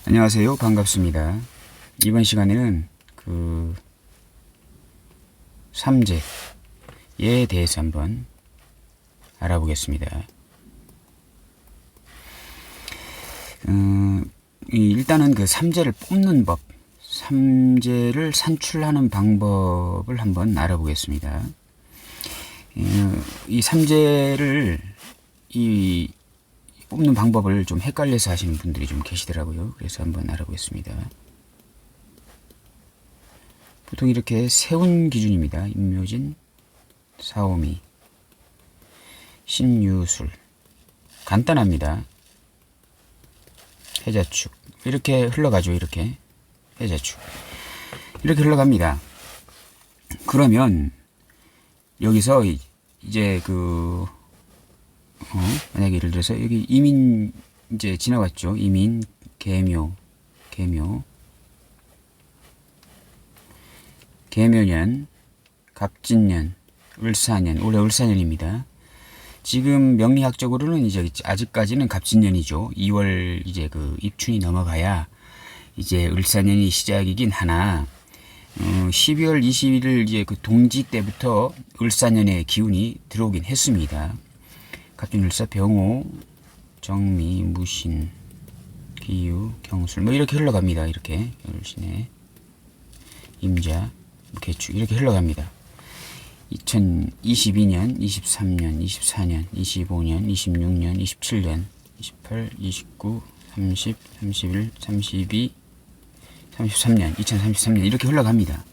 안녕하세요. 반갑습니다. 이번 시간에는 삼재에 대해서 한번 알아보겠습니다. 일단은 그 삼재를 뽑는 법, 삼재를 산출하는 방법을 한번 알아보겠습니다. 이 삼재를 뽑는 방법을 좀 헷갈려서 하시는 분들이 좀 계시더라고요. 그래서 한번 알아보겠습니다. 보통 이렇게 세운 기준입니다. 임묘진, 사오미, 신유술. 간단합니다. 해자축. 이렇게 흘러가죠. 이렇게. 해자축. 이렇게 흘러갑니다. 그러면 여기서 이제 만약에 예를 들어서 여기 이민 이제 지나갔죠. 이민, 계묘, 계묘년, 갑진년, 을사년, 올해 을사년입니다. 지금 명리학적으로는 이제 아직까지는 갑진년이죠. 2월 이제 입춘이 넘어가야 이제 을사년이 시작이긴 하나, 12월 21일 이제 동지 때부터 을사년의 기운이 들어오긴 했습니다. 갑진을사, 병호, 정미, 무신, 기유, 경술 이렇게 흘러갑니다. 이렇게 을신의 임자, 개축 이렇게 흘러갑니다. 2022년, 23년, 24년, 25년, 26년, 27년, 28, 29, 30, 31, 32, 33년, 2033년 이렇게 흘러갑니다.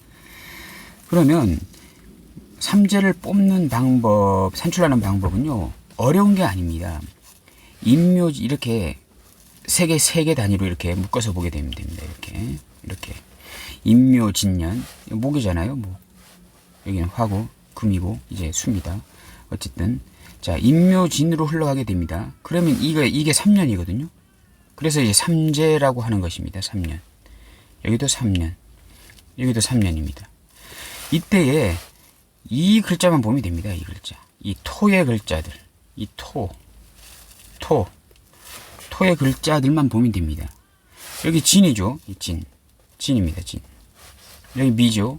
그러면 삼재를 뽑는 방법, 산출하는 방법은요, 어려운 게 아닙니다. 임묘지 이렇게 세 개 단위로 이렇게 묶어서 보게 되면 됩니다. 이렇게 임묘진년 목이잖아요. 뭐 여기는 화고 금이고 이제 수입니다. 어쨌든 자 임묘진으로 흘러가게 됩니다. 그러면 이게 3년이거든요. 그래서 이제 삼재라고 하는 것입니다. 3년. 여기도 3년. 여기도 3년입니다. 이때에 이 글자만 보면 됩니다. 이 글자. 이 토의 글자들. 이 토의 글자들만 보면 됩니다. 여기 진이죠. 이 진입니다. 진. 여기 미죠.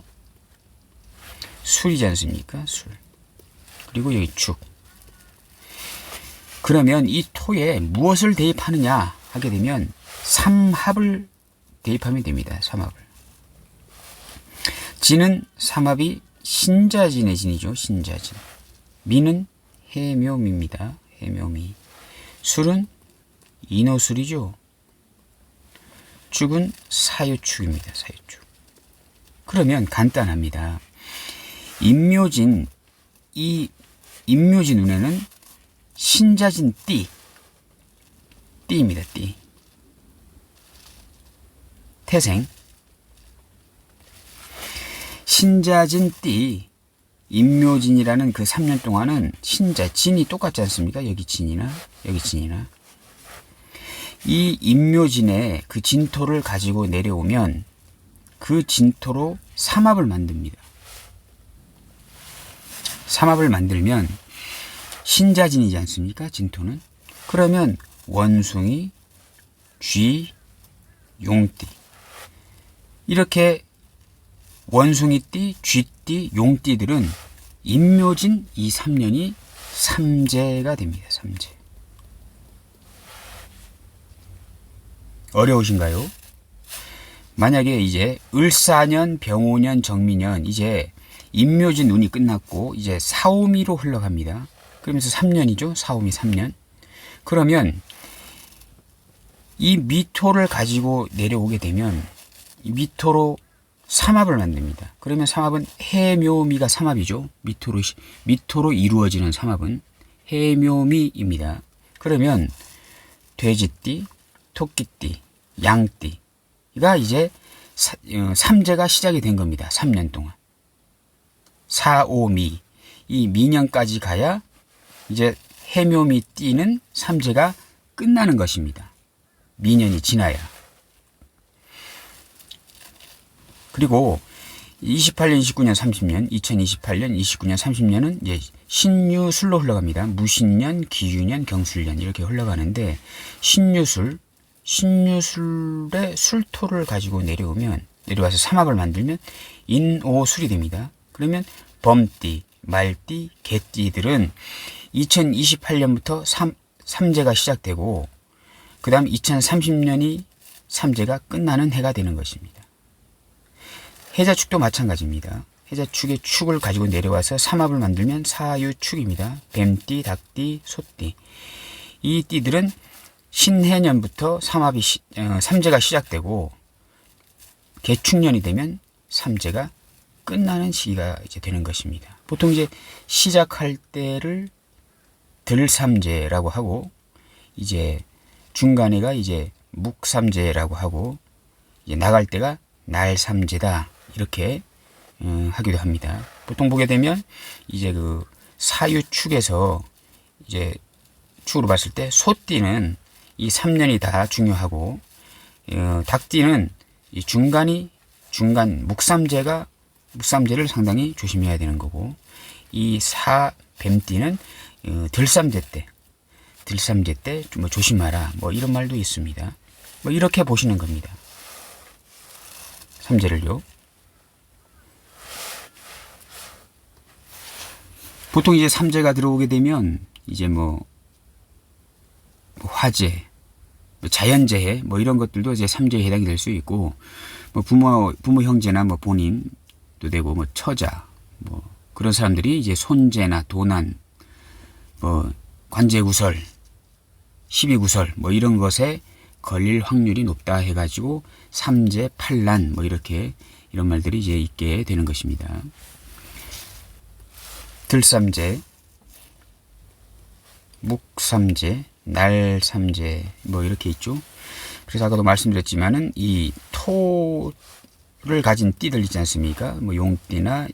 술이지 않습니까? 술. 그리고 여기 축. 그러면 이 토에 무엇을 대입하느냐 하게 되면 삼합을 대입하면 됩니다. 삼합을. 진은 삼합이 신자진의 진이죠. 신자진. 미는 해묘미입니다. 해묘미. 술은 인호술이죠. 축은 사유축입니다. 사유축. 그러면 간단합니다. 임묘진, 이 임묘진 운에는 신자진 띠입니다. 띠. 태생. 신자진 띠, 임묘진이라는 그 3년 동안은 진이 똑같지 않습니까? 여기 진이나 여기 진이나. 이 임묘진의 그 진토를 가지고 내려오면 그 진토로 삼합을 만듭니다. 삼합을 만들면 신자진이지 않습니까? 진토는. 그러면 원숭이, 쥐, 용띠. 이렇게 원숭이띠, 쥐띠, 용띠들은 임묘진 이 3년이 삼재가 됩니다. 삼재. 어려우신가요? 만약에 이제 을사년, 병오년, 정미년 이제 임묘진 운이 끝났고 이제 사오미로 흘러갑니다. 그러면서 3년이죠. 사오미 3년. 그러면 이 미토를 가지고 내려오게 되면 이 미토로 삼합을 만듭니다. 그러면 삼합은 해묘미가 삼합이죠. 미토로 이루어지는 삼합은 해묘미입니다. 그러면 돼지띠, 토끼띠, 양띠가 이제 삼재가 시작이 된 겁니다. 3년 동안. 사오미, 이 미년까지 가야 이제 해묘미 띠는 삼재가 끝나는 것입니다. 미년이 지나야. 그리고 28년, 29년, 30년, 2028년, 29년, 30년은 이제 신유술로 흘러갑니다. 무신년, 기유년, 경술년 이렇게 흘러가는데 신유술, 신유술의 술토를 가지고 내려와서 삼합을 만들면 인오술이 됩니다. 그러면 범띠, 말띠, 개띠들은 2028년부터 삼재가 시작되고 그 다음 2030년이 삼재가 끝나는 해가 되는 것입니다. 해자축도 마찬가지입니다. 해자축의 축을 가지고 내려와서 삼합을 만들면 사유축입니다. 뱀띠, 닭띠, 소띠. 이 띠들은 신해년부터 삼재가 시작되고 개축년이 되면 삼재가 끝나는 시기가 이제 되는 것입니다. 보통 이제 시작할 때를 들삼재라고 하고 이제 중간에가 이제 묵삼재라고 하고 이제 나갈 때가 날삼재다 이렇게 하기도 합니다. 보통 보게 되면 이제 그 사유축에서 이제 축으로 봤을 때 소띠는 이 3년이 다 중요하고 닭띠는 이 중간 묵삼재를 상당히 조심해야 되는 거고 이 뱀띠는 들삼재 때 좀 조심하라 뭐 이런 말도 있습니다. 뭐 이렇게 보시는 겁니다. 삼재를요. 보통 이제 삼재가 들어오게 되면 이제 뭐 화재, 자연재해 뭐 이런 것들도 이제 삼재에 해당이 될 수 있고 뭐 부모 형제나 뭐 본인도 되고 뭐 처자 뭐 그런 사람들이 이제 손재나 도난 뭐 관제구설, 시비구설 뭐 이런 것에 걸릴 확률이 높다 해가지고 삼재, 팔란 뭐 이렇게 이런 말들이 이제 있게 되는 것입니다. 들삼재, 묵삼재, 날삼재 뭐 이렇게 있죠. 그래서 아까도 말씀드렸지만은 이 토를 가진 띠들 있지 않습니까? 뭐 용띠나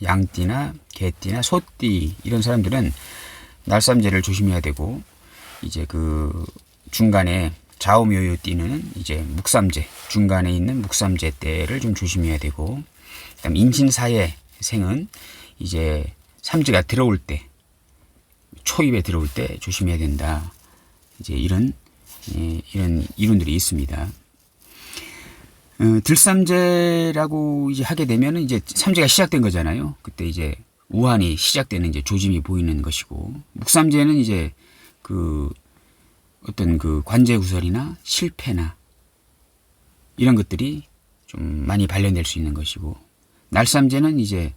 양띠나 개띠나 소띠 이런 사람들은 날삼재를 조심해야 되고 이제 그 중간에 좌우묘유 띠는 이제 묵삼재 중간에 있는 묵삼재 때를 좀 조심해야 되고 그다음 임신사의 생은 이제 삼재가 들어올 때 초입에 들어올 때 조심해야 된다. 이제 이런 이론들이 있습니다. 들삼재라고 이제 하게 되면 이제 삼재가 시작된 거잖아요. 그때 이제 우환이 시작되는 이제 조짐이 보이는 것이고 묵삼재는 이제 그 어떤 그 관제구설이나 실패나 이런 것들이 좀 많이 발현될 수 있는 것이고 날삼재는 이제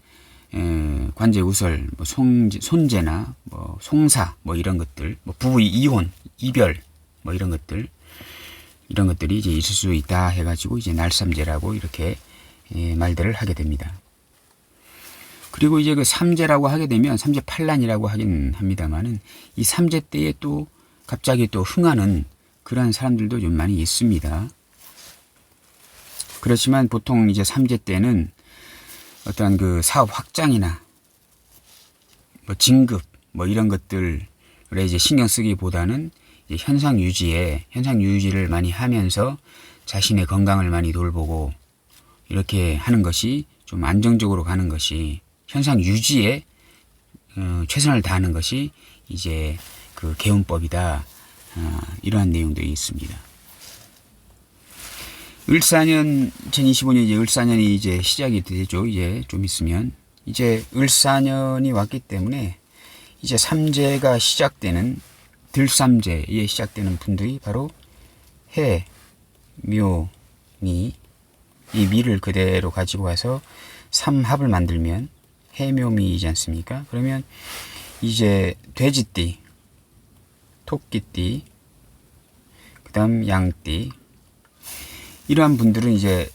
관제우설, 뭐 손재나 뭐 송사 뭐 이런 것들, 뭐 부부 이혼, 이별 뭐 이런 것들이 이제 있을 수 있다 해가지고 이제 날삼재라고 이렇게 말들을 하게 됩니다. 그리고 이제 그 삼재라고 하게 되면 삼재 팔란이라고 하긴 합니다만은 이 삼재 때에 또 갑자기 또 흥하는 그런 사람들도 좀 많이 있습니다. 그렇지만 보통 이제 삼재 때는 어떠한 그 사업 확장이나 뭐 진급 뭐 이런 것들에 이제 신경 쓰기보다는 이제 현상 유지를 많이 하면서 자신의 건강을 많이 돌보고 이렇게 하는 것이 좀 안정적으로 가는 것이 현상 유지에 최선을 다하는 것이 이제 그 개운법이다. 이러한 내용들이 있습니다. 을사년 2025년 이제 을사년이 이제 시작이 되죠. 이제 좀 있으면 이제 을사년이 왔기 때문에 이제 삼재가 시작되는 들삼재에 시작되는 분들이 바로 해, 묘, 미, 이 미를 그대로 가지고 와서 삼합을 만들면 해묘미이지 않습니까? 그러면 이제 돼지띠, 토끼띠, 그 다음 양띠 이러한 분들은 이제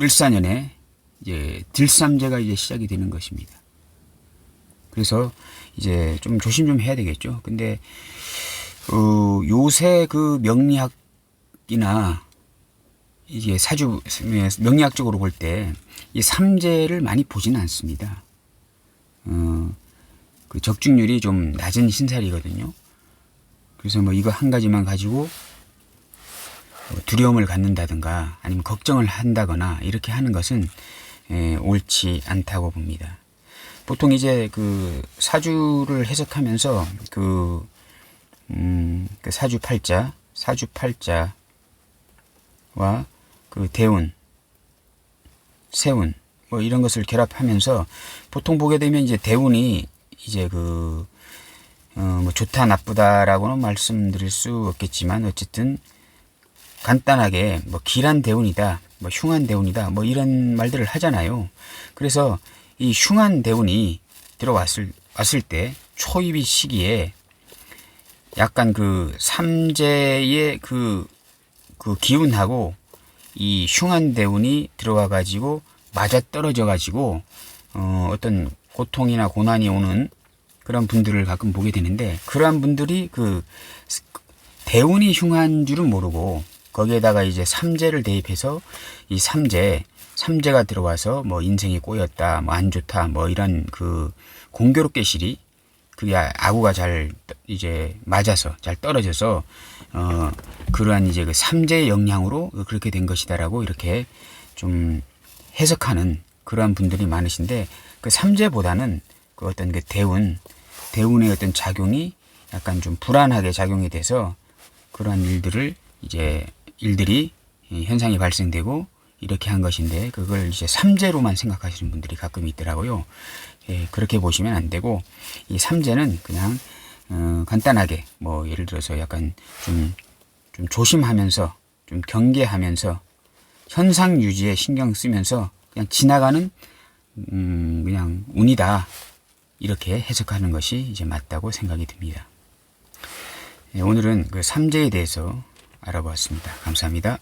을사년에 이제 들삼재가 이제 시작이 되는 것입니다. 그래서 이제 좀 조심 좀 해야 되겠죠. 근데 요새 그 명리학이나 이게 명리학적으로 볼 때 이 삼재를 많이 보지는 않습니다. 그 적중률이 좀 낮은 신살이거든요. 그래서 뭐 이거 한 가지만 가지고 두려움을 갖는다든가 아니면 걱정을 한다거나 이렇게 하는 것은 옳지 않다고 봅니다. 보통 이제 그 사주를 해석하면서 그 사주팔자 그 대운, 세운 뭐 이런 것을 결합하면서 보통 보게 되면 이제 대운이 이제 뭐 좋다 나쁘다라고는 말씀드릴 수 없겠지만 어쨌든 간단하게 뭐 길한 대운이다, 뭐 흉한 대운이다, 뭐 이런 말들을 하잖아요. 그래서 이 흉한 대운이 들어왔을 때 초입이 시기에 약간 그 삼재의 그 기운하고 이 흉한 대운이 들어와 가지고 맞아 떨어져 가지고 어떤 고통이나 고난이 오는 그런 분들을 가끔 보게 되는데, 그러한 분들이 그 대운이 흉한 줄은 모르고 거기에다가 이제 삼재를 대입해서 이 삼재가 들어와서 뭐 인생이 꼬였다, 뭐 안 좋다, 뭐 이런 그 공교롭게 실이 그게 아구가 잘 이제 맞아서 잘 떨어져서 그러한 이제 그 삼재의 영향으로 그렇게 된 것이다라고 이렇게 좀 해석하는 그러한 분들이 많으신데, 그 삼재보다는 그 어떤 그 대운의 어떤 작용이 약간 좀 불안하게 작용이 돼서 그러한 일들이 현상이 발생되고 이렇게 한 것인데, 그걸 이제 삼재로만 생각하시는 분들이 가끔 있더라고요. 예, 그렇게 보시면 안 되고, 이 삼재는 그냥 간단하게 뭐 예를 들어서 약간 좀 조심하면서 좀 경계하면서 현상 유지에 신경 쓰면서 그냥 지나가는 그냥 운이다, 이렇게 해석하는 것이 이제 맞다고 생각이 듭니다. 예, 오늘은 그 삼재에 대해서 알아보았습니다. 감사합니다.